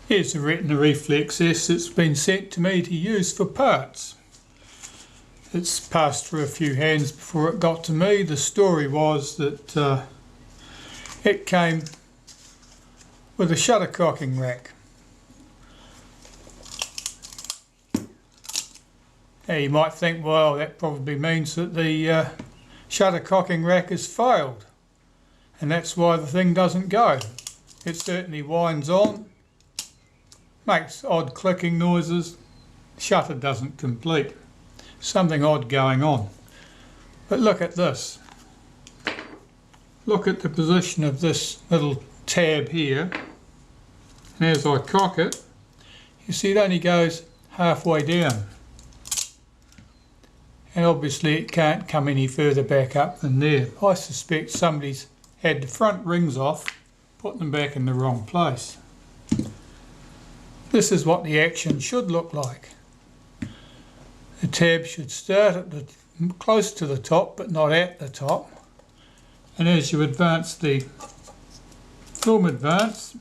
Here's the Retina Reflex S that's been sent to me to use for parts. It's passed through a few hands before it got to me. The story was that it came with a shutter cocking rack. Now you might think, well, that probably means that the shutter cocking rack has failed, and that's why the thing doesn't go. It certainly winds on, makes odd clicking noises, shutter doesn't complete. Something odd going on. But look at this. Look at the position of this little tab here, and as I cock it, you see it only goes halfway down, and obviously it can't come any further back up than there. I suspect somebody's had the front rings off, put them back in the wrong place. This is what the action should look like. The tab should start at close to the top but not at the top, and as you advance the film advance,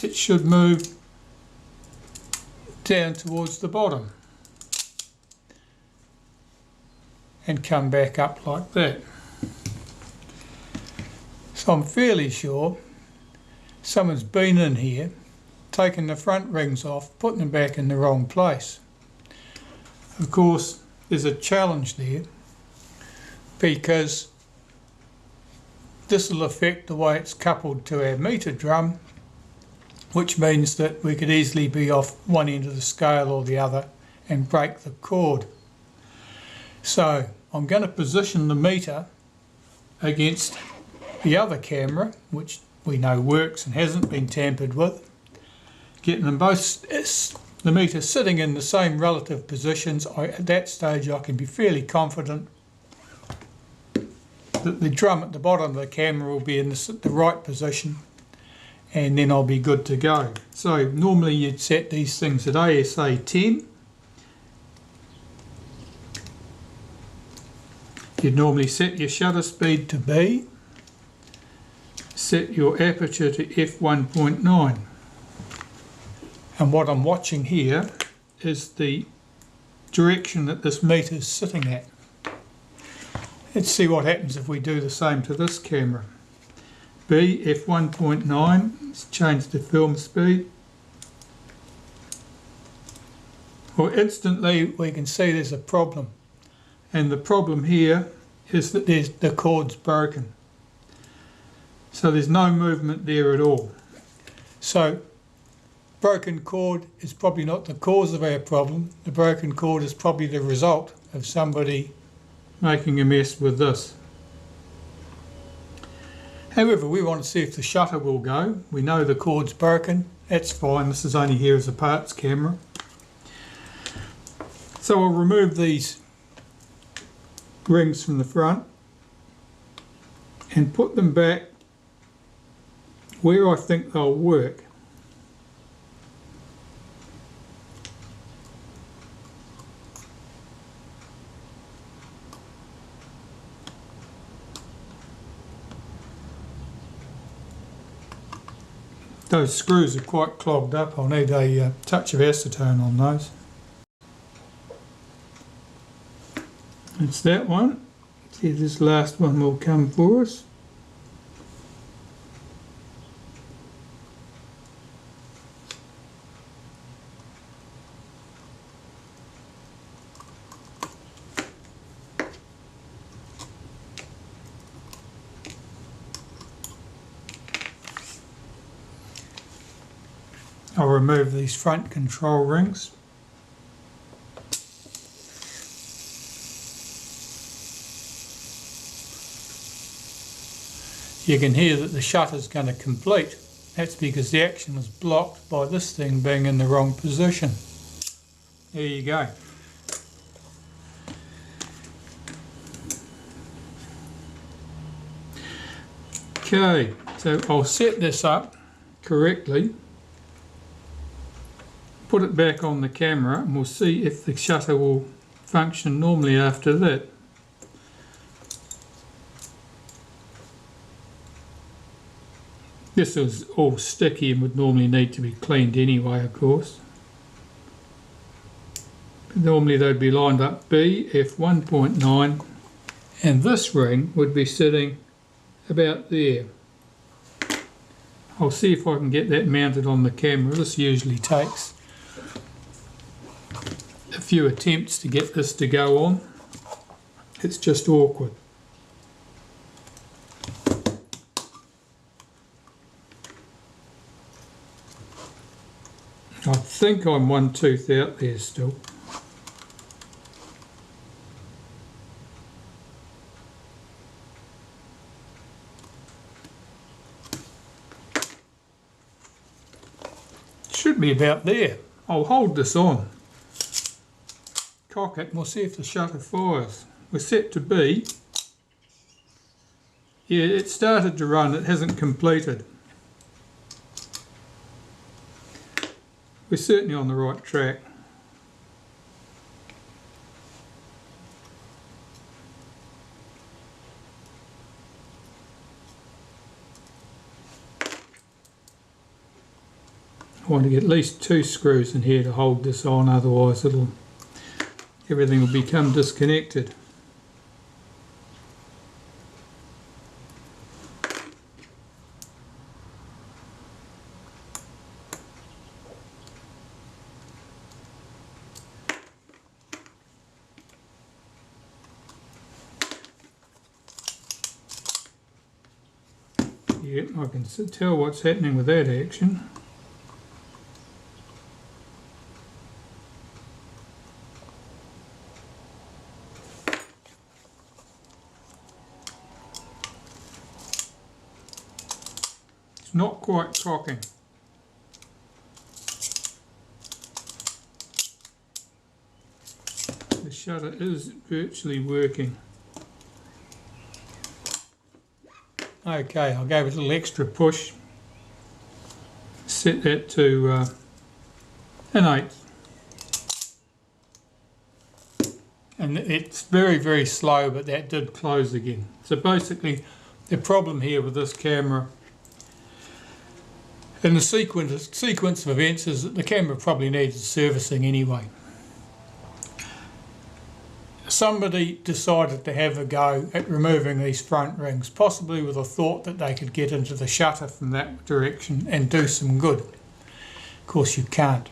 it should move down towards the bottom and come back up like that. So I'm fairly sure someone's been in here, taken the front rings off, putting them back in the wrong place. Of course, there's a challenge there, because this will affect the way it's coupled to our meter drum, which means that we could easily be off one end of the scale or the other and break the cord. So I'm going to position the meter against the other camera, which we know works and hasn't been tampered with, getting them both, the meter sitting in the same relative positions. At that stage I can be fairly confident that the drum at the bottom of the camera will be in the right position, and then I'll be good to go. So normally you'd set these things at ASA 10. You'd normally set your shutter speed to B, set your aperture to f1.9. And what I'm watching here is the direction that this meter is sitting at. Let's see what happens if we do the same to this camera. B, f1.9, let's change the film speed. Well, instantly we can see there's a problem. And the problem here is that the cord's broken. So there's no movement there at all. So broken cord is probably not the cause of our problem. The broken cord is probably the result of somebody making a mess with this. However, we want to see if the shutter will go. We know the cord's broken. That's fine. This is only here as a parts camera. So I'll remove these rings from the front and put them back where I think they'll work. Those screws are quite clogged up. I'll need a touch of acetone on those. It's that one. See if this last one will come for us. I'll remove these front control rings. You can hear that the shutter's going to complete. That's because the action was blocked by this thing being in the wrong position. There you go. Okay, so I'll set this up correctly, put it back on the camera, and we'll see if the shutter will function normally after that. This is all sticky and would normally need to be cleaned anyway, of course. But normally they'd be lined up B, F1.9, and this ring would be sitting about there. I'll see if I can get that mounted on the camera. This usually takes a few attempts to get this to go on. It's just awkward. I think I'm one tooth out there still. Should be about there. I'll hold this on, cock it, and we'll see if the shutter fires. We're set to B. Yeah, it started to run, it hasn't completed. We're certainly on the right track. I want to get at least 2 screws in here to hold this on, otherwise everything will become disconnected. Yep, I can tell what's happening with that action. It's not quite cocking. The shutter is virtually working. Okay, I'll give it a little extra push. Set that to an 1/8. And it's very, very slow, but that did close again. So basically, the problem here with this camera and the sequence of events is that the camera probably needs servicing anyway. Somebody decided to have a go at removing these front rings, possibly with a thought that they could get into the shutter from that direction and do some good. Of course you can't.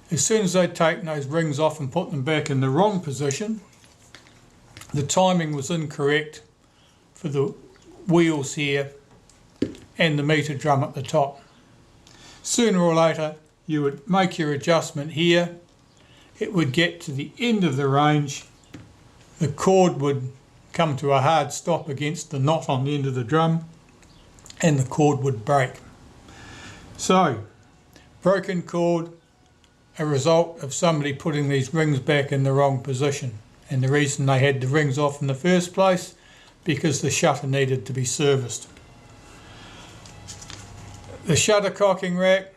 As soon as they'd taken those rings off and put them back in the wrong position, the timing was incorrect for the wheels here and the meter drum at the top. Sooner or later you would make your adjustment here. It would get to the end of the range, the cord would come to a hard stop against the knot on the end of the drum, and the cord would break. So, broken cord, a result of somebody putting these rings back in the wrong position. And the reason they had the rings off in the first place, because the shutter needed to be serviced. The shutter cocking rack,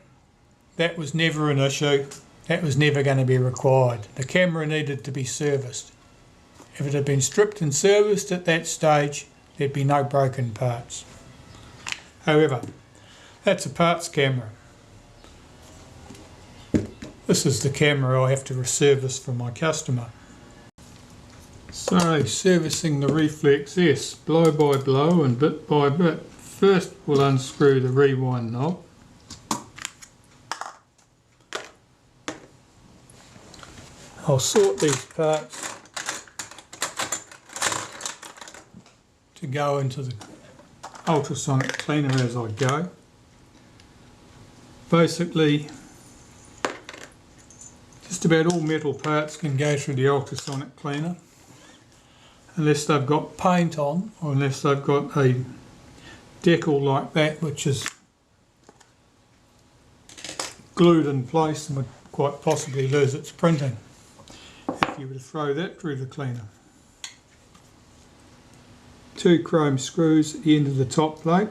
that was never an issue. That was never going to be required. The camera needed to be serviced. If it had been stripped and serviced at that stage, there'd be no broken parts. However, that's a parts camera. This is the camera I have to reservice for my customer. So, servicing the Reflex S, blow by blow and bit by bit. First we'll unscrew the rewind knob. I'll sort these parts to go into the ultrasonic cleaner as I go. Basically, just about all metal parts can go through the ultrasonic cleaner unless they've got paint on, or unless they've got a decal like that which is glued in place and would quite possibly lose its printing if you were to throw that through the cleaner. 2 chrome screws at the end of the top plate.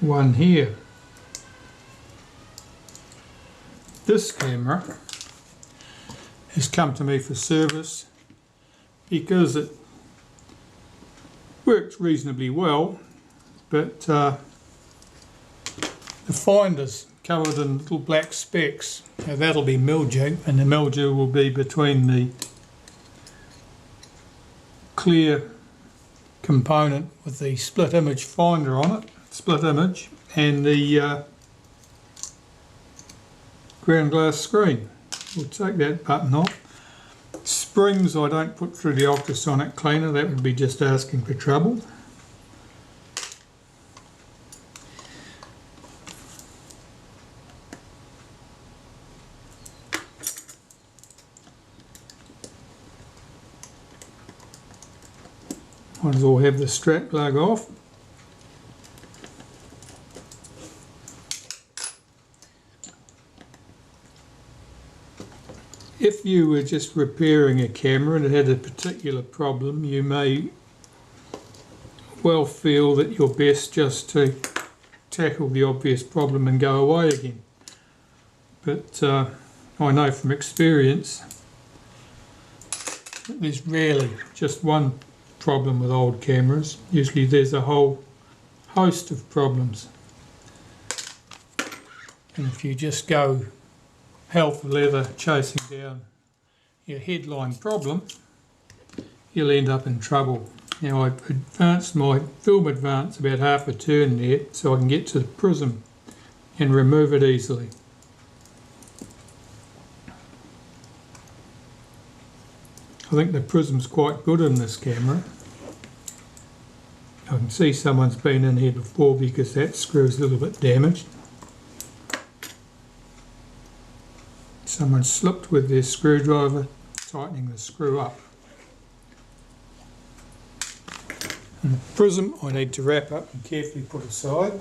One here. This camera has come to me for service because it works reasonably well, but the finder's covered in little black specks. Now that'll be mildew, and the mildew will be between the clear component with the split image finder on it, split image, and the ground glass screen. We'll take that button off. Springs I don't put through the ultrasonic cleaner, that would be just asking for trouble. Might as well have the strap plug off. If you were just repairing a camera and it had a particular problem, you may well feel that you're best just to tackle the obvious problem and go away again. But I know from experience that there's rarely just one problem with old cameras. Usually there's a whole host of problems. And if you just go hell for leather chasing down your headline problem, you'll end up in trouble. Now I've advanced my film advance about half a turn there so I can get to the prism and remove it easily. I think the prism's quite good in this camera. I can see someone's been in here before because that screw's a little bit damaged. Someone slipped with their screwdriver, tightening the screw up. And the prism I need to wrap up and carefully put aside.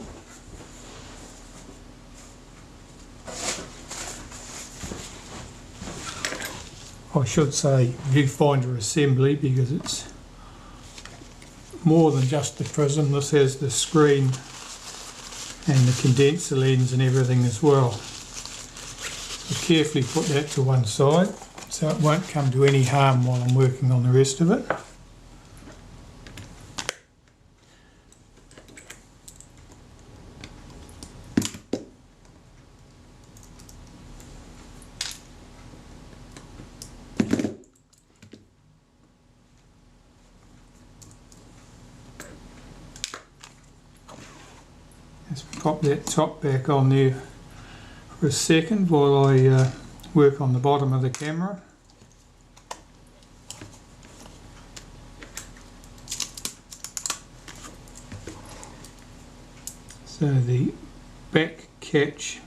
I should say viewfinder assembly because it's more than just the prism. This has the screen and the condenser lens and everything as well. I'll carefully put that to one side so it won't come to any harm while I'm working on the rest of it. Just pop that top back on there for a second while I work on the bottom of the camera. So the back catch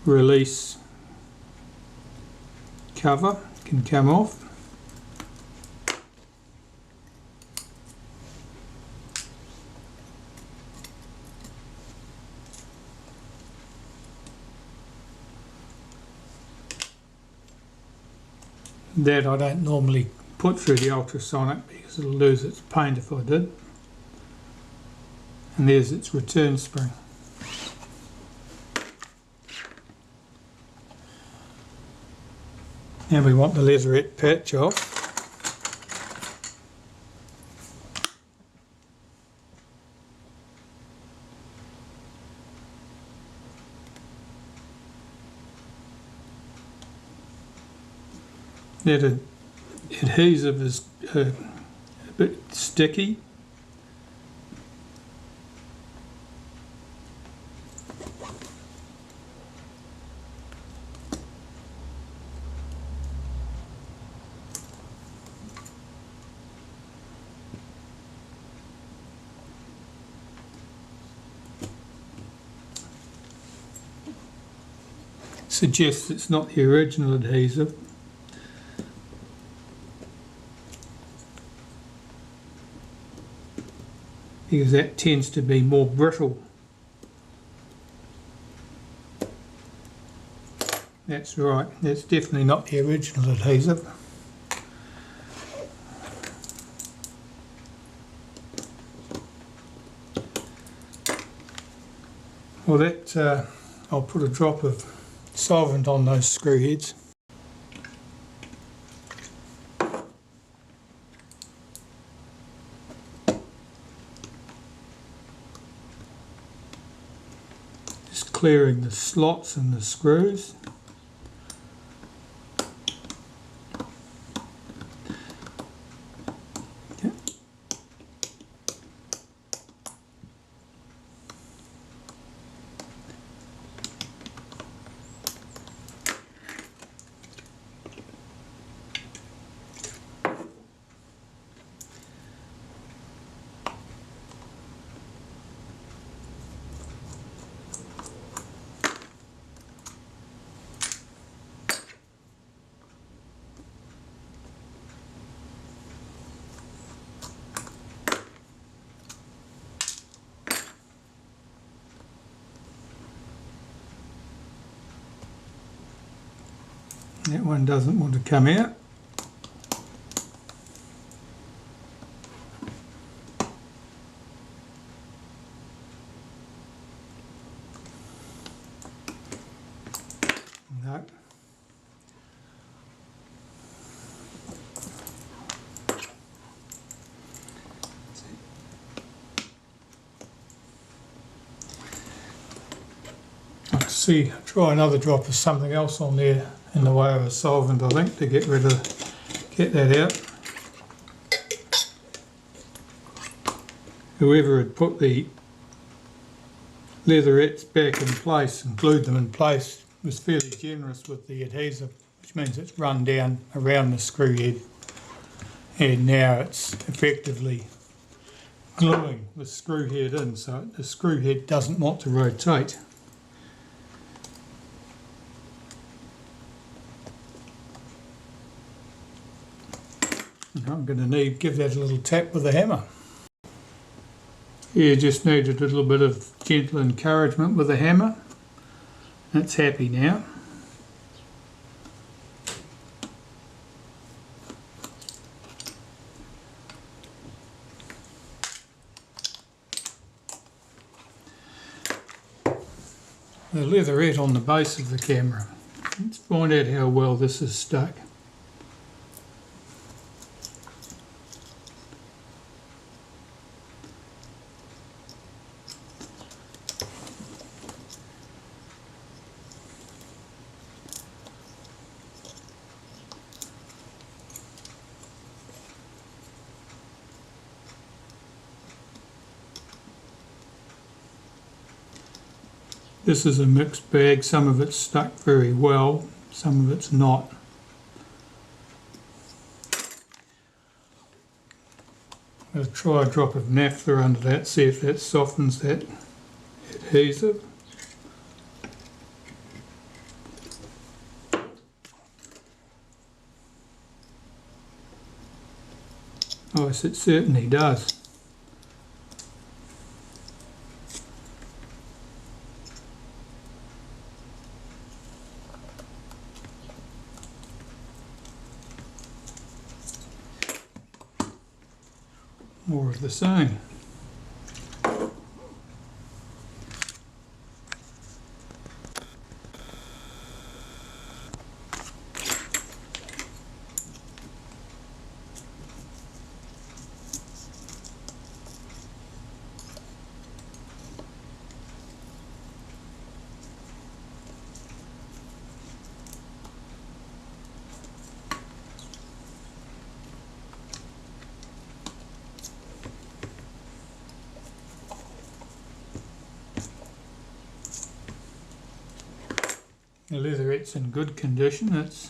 release cover can come off. That I don't normally put through the ultrasonic because it'll lose its paint if I did. And there's its return spring. Now we want the leatherette patch off. That adhesive is a bit sticky. Suggests it's not the original adhesive. Because that tends to be more brittle. That's right, that's definitely not the original adhesive. Well, that I'll put a drop of solvent on those screw heads. Just clearing the slots in the screws. That one doesn't want to come out. No. Let's see, try another drop of something else on there in the way of a solvent, I think, to get that out. Whoever had put the leatherettes back in place and glued them in place was fairly generous with the adhesive, which means it's run down around the screw head, and now it's effectively gluing the screw head in, so the screw head doesn't want to rotate. I'm going to give that a little tap with a hammer. Yeah, just needed a little bit of gentle encouragement with a hammer. That's happy now. The leatherette on the base of the camera. Let's find out how well this is stuck. This is a mixed bag, some of it's stuck very well, some of it's not. I'm going to try a drop of naphtha under that, see if that softens that adhesive. Oh yes, it certainly does. More of the same. The leatherette's in good condition, it's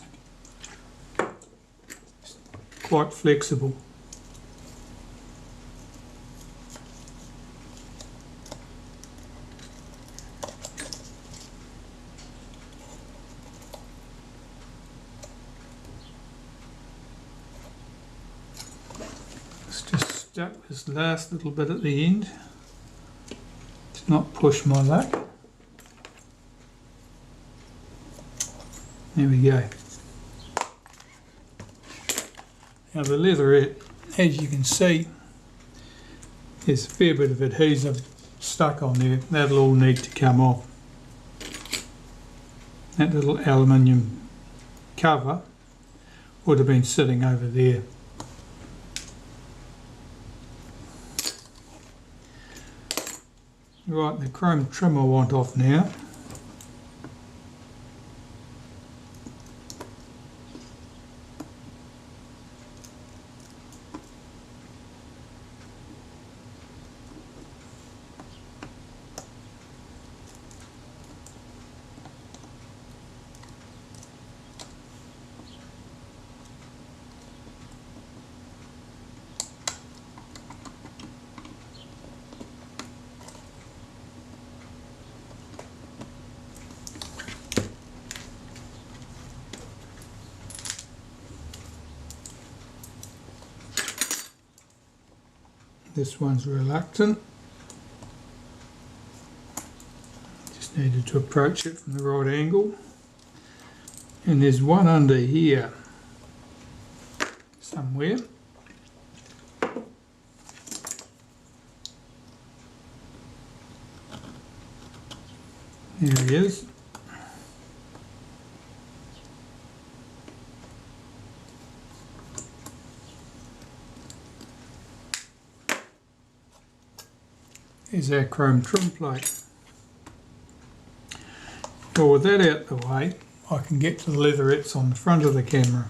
quite flexible. Let's just stuck this last little bit at the end. Let's not push my luck. There we go. Now the leatherette, as you can see, there's a fair bit of adhesive stuck on there. That'll all need to come off. That little aluminium cover would have been sitting over there. Right, the chrome trim I want off now. This one's reluctant. Just needed to approach it from the right angle. And there's one under here somewhere. There he is. Here's our chrome trim plate. Well, with that out the way, I can get to the leatherettes on the front of the camera.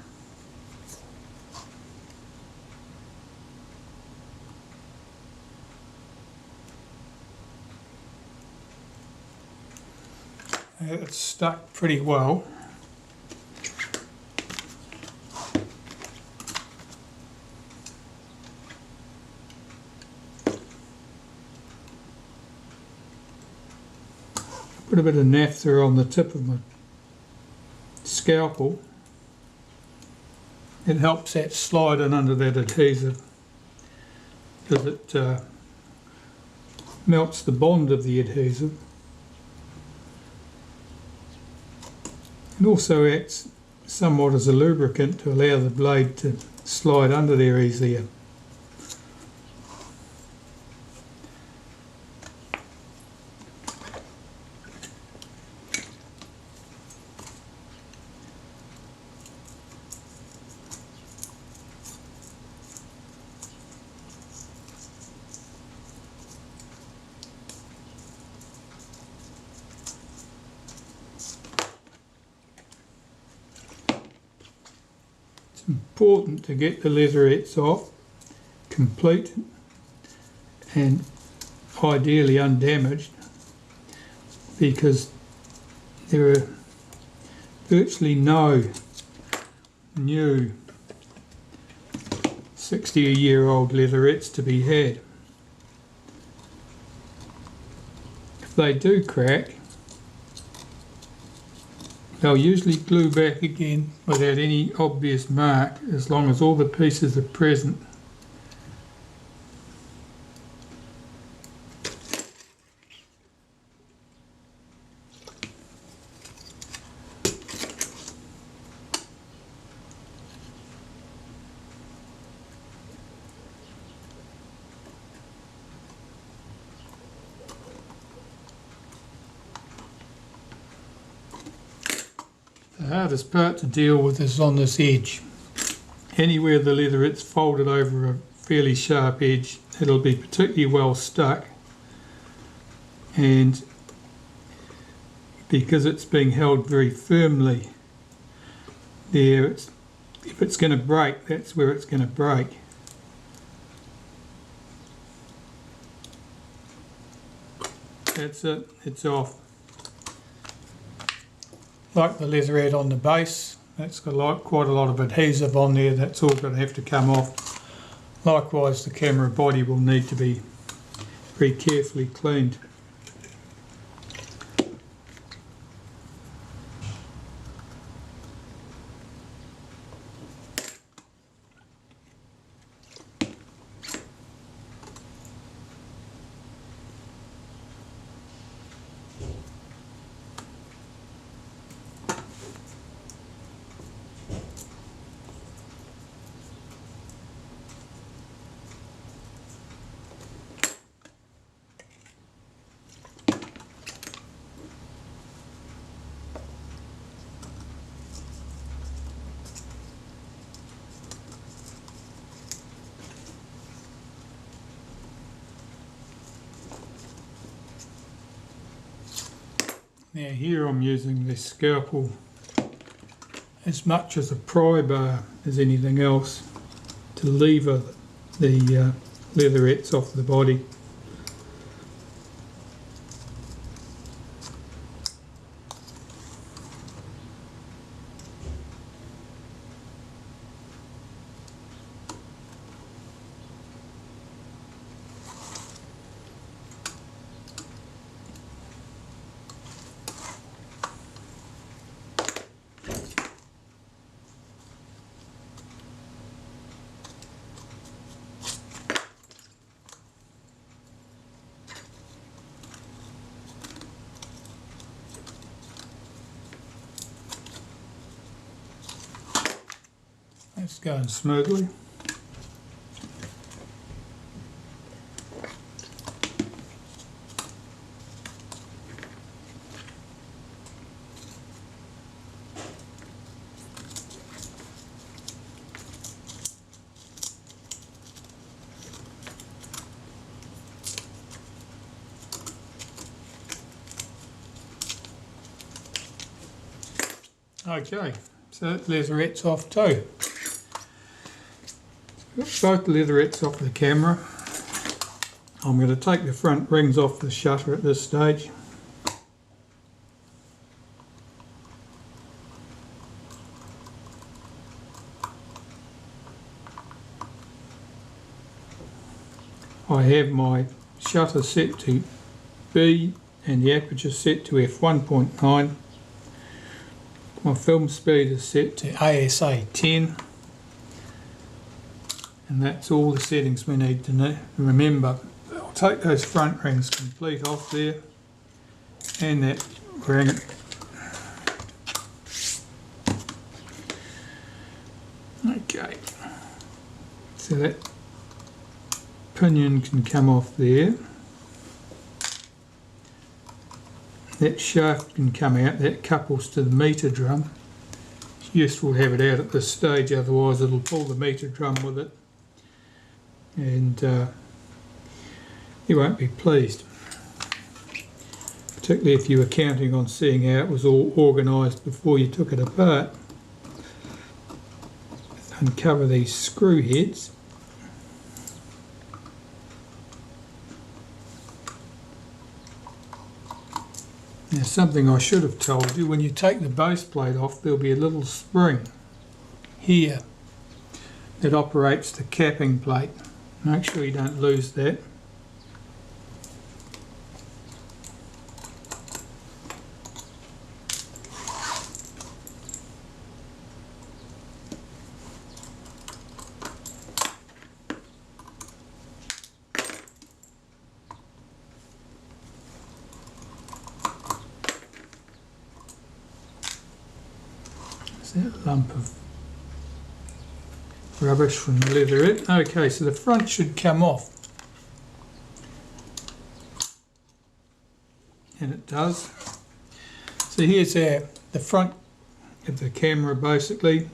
It's stuck pretty well. Put a bit of naphtha on the tip of my scalpel. It helps that slide in under that adhesive because it melts the bond of the adhesive. It also acts somewhat as a lubricant to allow the blade to slide under there easier. Important to get the leatherettes off complete and ideally undamaged, because there are virtually no new 60-year-old leatherettes to be had. If they do crack, they'll usually glue back again without any obvious mark, as long as all the pieces are present. The hardest part to deal with is on this edge. Anywhere the leatherette's folded over a fairly sharp edge, it'll be particularly well stuck, and because it's being held very firmly there, if it's going to break, that's where it's going to break. That's it, it's off. Like the leatherette on the base, that's got quite a lot of adhesive on there, that's all going to have to come off. Likewise, the camera body will need to be very carefully cleaned. Now here I'm using this scalpel as much as a pry bar as anything else to lever the leatherettes off the body. It's going smoothly. Okay, so that leatherette's off too. Got both leatherettes off the camera. I'm going to take the front rings off the shutter at this stage. I have my shutter set to B and the aperture set to f1.9. My film speed is set to ASA 10. And that's all the settings we need to remember. I'll take those front rings complete off there and that ring. Okay, so that pinion can come off there. That shaft can come out, that couples to the meter drum. It's useful to have it out at this stage, otherwise it'll pull the meter drum with it. And you won't be pleased, particularly if you were counting on seeing how it was all organised before you took it apart. Uncover these screw heads. Now, something I should have told you, when you take the base plate off, there'll be a little spring here that operates the capping plate. Make sure you don't lose that. There's that lump of rubbish from the leatherette. Okay, so the front should come off. And it does. So here's the front of the camera basically.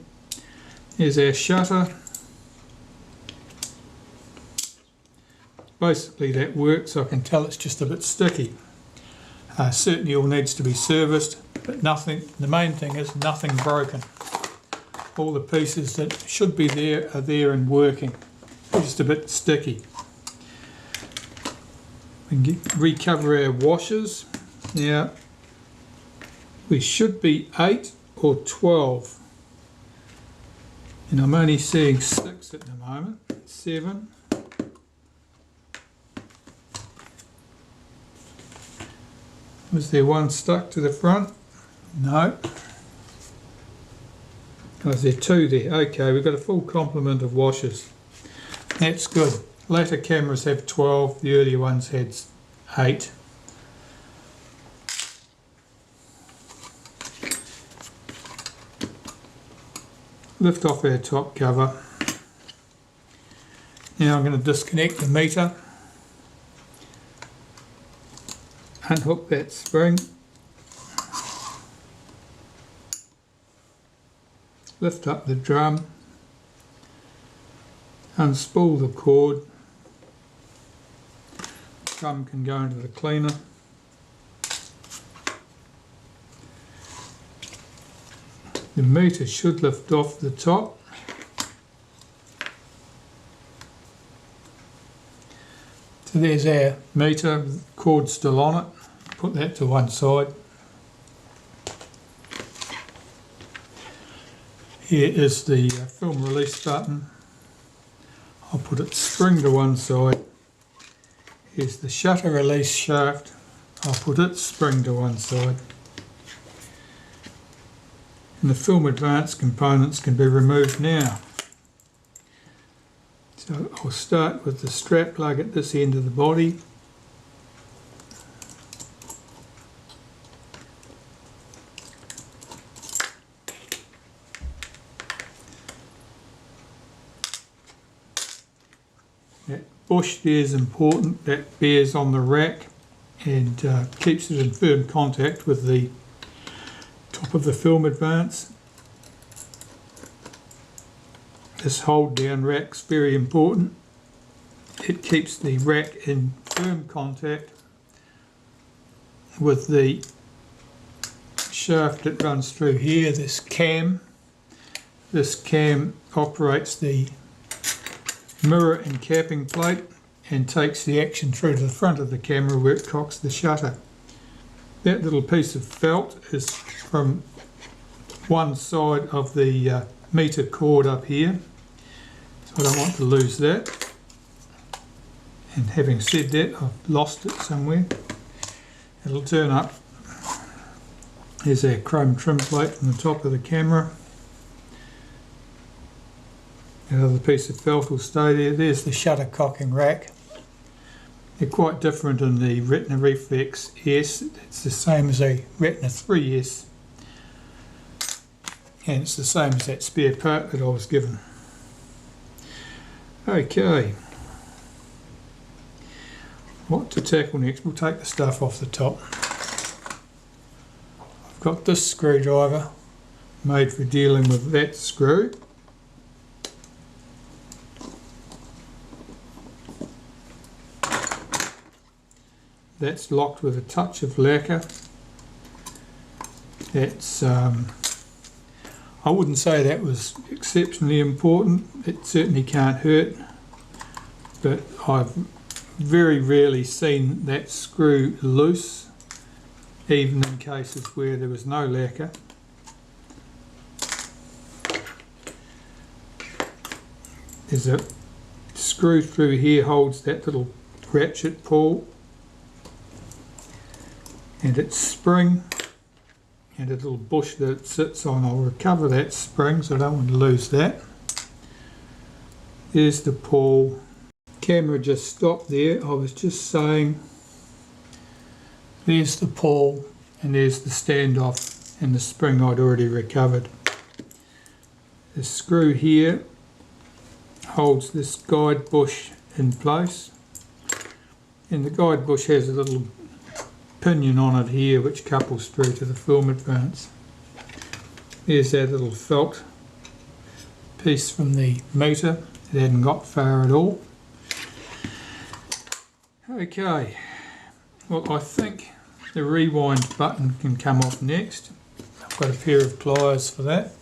Here's our shutter. Basically that works. I can tell it's just a bit sticky. Certainly all needs to be serviced, but nothing, the main thing is nothing broken. All the pieces that should be there are there and working. Just a bit sticky. We can recover our washers. Now, we should be 8 or 12. And I'm only seeing 6 at the moment. 7. Was there one stuck to the front? No. Oh, is there 2 there? Okay, we've got a full complement of washers. That's good. Later cameras have 12, the earlier ones had 8. Lift off our top cover. Now I'm going to disconnect the meter. Unhook that spring. Lift up the drum, unspool the cord, the drum can go into the cleaner. The meter should lift off the top. So there's our meter, cord still on it. Put that to one side. Here is the film release button. I'll put it spring to one side. Here's the shutter release shaft. I'll put it spring to one side. And the film advance components can be removed now. So I'll start with the strap plug at this end of the body. That bush there is important, that bears on the rack and keeps it in firm contact with the top of the film advance. This hold down rack's very important. It keeps the rack in firm contact with the shaft that runs through here, this cam. This cam operates the mirror and capping plate and takes the action through to the front of the camera where it cocks the shutter. That little piece of felt is from one side of the meter cord up here, so I don't want to lose that. And having said that, I've lost it somewhere. It'll turn up. Here's our chrome trim plate on the top of the camera. Another piece of felt will stay there. There's the shutter cocking rack. They're quite different in the Retina Reflex S. It's the same as a Retina 3S. And it's the same as that spare part that I was given. Okay. What to tackle next? We'll take the stuff off the top. I've got this screwdriver made for dealing with that screw. That's locked with a touch of lacquer. That's, I wouldn't say that was exceptionally important. It certainly can't hurt, but I've very rarely seen that screw loose, even in cases where there was no lacquer. There's a screw through here, holds that little ratchet pull, and its spring and a little bush that it sits on. I'll recover that spring, so I don't want to lose that. There's the pull. Camera just stopped there. I was just saying, there's the pull and there's the standoff and the spring I'd already recovered. The screw here holds this guide bush in place, and the guide bush has a little pinion on it here which couples through to the film advance. There's that little felt piece from the meter. It hadn't got far at all. Okay, well, I think the rewind button can come off next. I've got a pair of pliers for that.